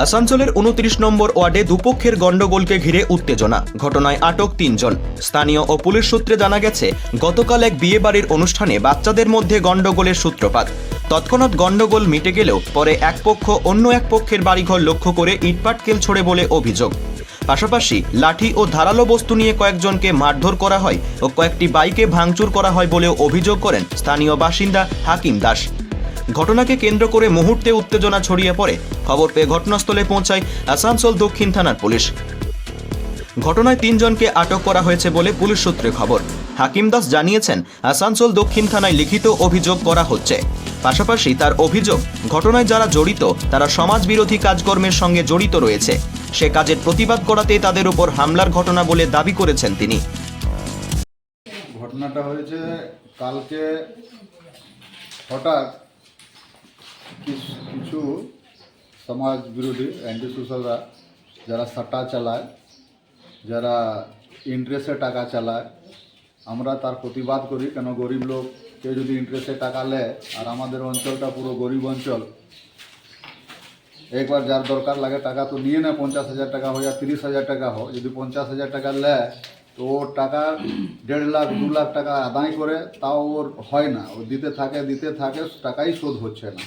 আসানসোলের 29 নম্বর ওয়ার্ডে দুপক্ষের গন্ডগোলকে ঘিরে উত্তেজনা। ঘটনায় আটক 3 জন। স্থানীয় ও পুলিশ সূত্রে জানা গেছে, গতকাল এক বিয়েবাড়ির অনুষ্ঠানে বাচ্চাদের মধ্যে গন্ডগোলের সূত্রপাত। তৎক্ষণাৎ গন্ডগোল মিটে গেলেও পরে এক পক্ষ অন্য এক পক্ষের বাড়িঘর লক্ষ্য করে ইটপাটকেল ছোড়ে বলে অভিযোগ। পাশাপাশি লাঠি ও ধারালো বস্তু নিয়ে কয়েকজনকে মারধর করা হয় ও কয়েকটি বাইকে ভাঙচুর করা হয় বলেও অভিযোগ করেন স্থানীয় বাসিন্দা হাকিম দাস। ঘটনাকে কেন্দ্র করে মুহূর্তে উত্তেজনা ছড়িয়ে পড়ে। খবর পেয়ে ঘটনাস্থলে পৌঁছায় আসানসোল দক্ষিণ থানার পুলিশ। ঘটনায় 3 জনকে আটক করা হয়েছে বলে পুলিশ সূত্রে খবর। হাকিম দাস জানিয়েছেন, আসানসোল দক্ষিণ থানায় লিখিত অভিযোগ করা হচ্ছে। পাশাপাশি তার অভিযোগ, ঘটনায় যারা জড়িত তারা সমাজবিরোধী কাজকর্মের সঙ্গে জড়িত রয়েছে। সে কাজের প্রতিবাদ করাতেই তাদের উপর হামলার ঘটনা বলে দাবি করেছেন তিনি। ঘটনাটা হয়েছে কালকে হঠাৎ কিছু সমাজ বিরোধী অ্যান্টি সোশ্যালরা যারা সাট্টা চালায়, যারা ইন্টারেস্টে টাকা চালায়, আমরা তার প্রতিবাদ করি। কেন গরিব লোক কেউ যদি ইন্টারেস্টে টাকা নেয়, আর আমাদের অঞ্চলটা পুরো গরিব অঞ্চল, একবার যার দরকার লাগে টাকা তো নিয়ে নেয়, 50,000 টাকা হোক আর 30,000 টাকা হোক, যদি 50,000 টাকা নেয় তো ওর টাকা 1.5 লাখ 2 লাখ টাকা আদায় করে, তাও ওর হয় না, ও দিতে থাকে টাকাই শোধ হচ্ছে না।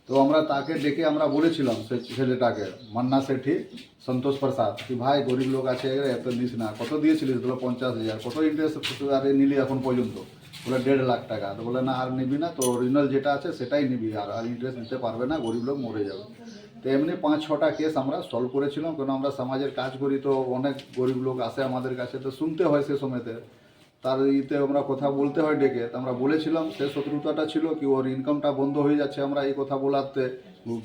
তো আমরা তাকে ডেকে আমরা বলেছিলাম, সে ছেলেটাকে, মান্না সেঠি, সন্তোষ প্রসাদ, কি ভাই গরিব লোক আছে, এত নিস না। কত দিয়েছিলিস? বলে 50,000। কত ইন্টারেস্ট আরে নিলি এখন পর্যন্ত? বলে 1.5 লাখ টাকা। তো বলে না, আর নিবি না, তো অরিজিনাল যেটা আছে সেটাই নিবি, আর ইন্টারেস্ট নিতে পারবে না, গরিব লোক মরে যাবে। তো এমনি 5-6টা কেস আমরা সলভ করেছিলাম। কেন আমরা সমাজের কাজ করি, তো অনেক গরিব লোক আসে আমাদের কাছে, তো শুনতে হয় সে সময়তে, তার আমরা কথা বলতে হয় ডেকে। তো আমরা বলেছিলাম, সে শত্রুতাটা ছিল কি ওর ইনকামটা বন্ধ হয়ে যাচ্ছে, আমরা এই কথা বলাতে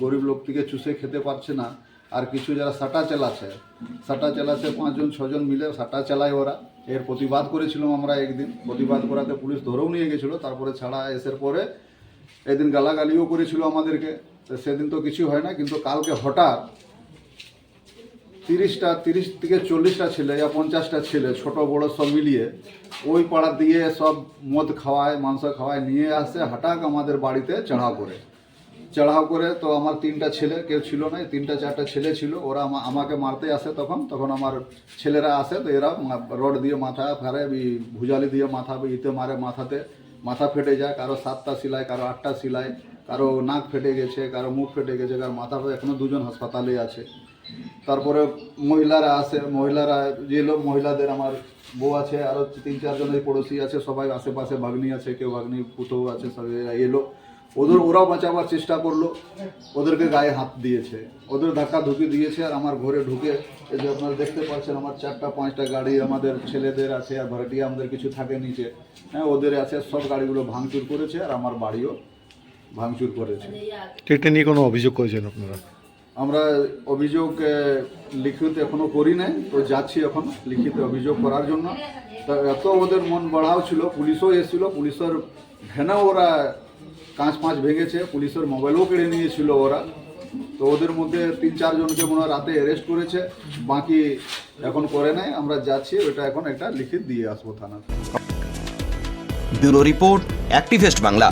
গরিব লোক থেকে চুষে খেতে পারছে না। আর কিছু যারা সাটা চালাচ্ছে 5-6 জন মিলে সাটা চালায় ওরা, এর প্রতিবাদ করেছিলাম আমরা একদিন। প্রতিবাদ করাতে পুলিশ ধরেও নিয়ে গেছিলো। তারপরে ছাড়া এসের পরে এদিন গালাগালিও করেছিল আমাদেরকে। তো সেদিন তো কিছু হয় না, কিন্তু কালকে হঠাৎ 30 থেকে 40টা ছেলে বা 50টা ছেলে, ছোট বড় সব মিলিয়ে ওই পাড়া দিয়ে সব মদ খাওয়ায়, মাংস খাওয়ায়, নিয়ে আসে হঠাৎ আমাদের বাড়িতে চড়াও করে। তো আমার 3টা ছেলে, কেউ ছিল না, 3-4টা ছেলে ছিল। ওরা আমাকে মারতে আসে। তখন আমার ছেলেরা আসে, তো এরা রড দিয়ে মাথা ফারে, ভুজালি দিয়ে মাথা ইতে মারে, মাথা ফেটে যায়। কারো 7টা সেলাই, কারো 8টা সেলাই, কারো নাক ফেটে গেছে, কারো মুখ ফেটে গেছে, কারো মাথা ফেটে, এখনো 2 জন হাসপাতালে আছে। তারপরে মহিলারা আসে, যে লোক মহিলাদের, আমার বউ আছে, আরও 3-4 জন পড়োশি আছে, সবাই আশেপাশে ভাগ্নি আছে, কেউ ভাগ্নি পুতো আছে, সব এলো। ওরাও বাঁচাবার চেষ্টা করলো, ওদেরকে গায়ে হাত দিয়েছে, ওদের ধাক্কা ধুকি দিয়েছে। আর আমার ঘরে ঢুকে, এই যে আপনারা দেখতে পাচ্ছেন, আমার 4-5টা গাড়ি আমাদের ছেলেদের আছে, আর ভাড়াটিয়া আমাদের কিছু থাকে নিচে, হ্যাঁ, ওদের আছে, সব গাড়িগুলো ভাঙচুর করেছে, আর আমার বাড়িও ভাঙচুর করেছে। এটা নিয়ে কোনো অভিযোগ করেছেন আপনারা? আমরা অভিযোগ লিখিত এখনো করি নাই, তো যাচ্ছি এখন লিখিত অভিযোগ করার জন্য। তো এত ওদের মন বাড়াও ছিল, পুলিশও এসেছিল, পুলিশের ভ্যানেও ওরা কাঁচ ভেঙেছে, পুলিশের মোবাইলও কেড়ে নিয়েছিল ওরা। তো ওদের মধ্যে 3-4 জনকে মনে হয় রাতে অ্যারেস্ট করেছে, বাকি এখন করে নাই। আমরা যাচ্ছি, ওটা এখন একটা লিখিত দিয়ে আসবো থানা। Bureau report, activist Bangla.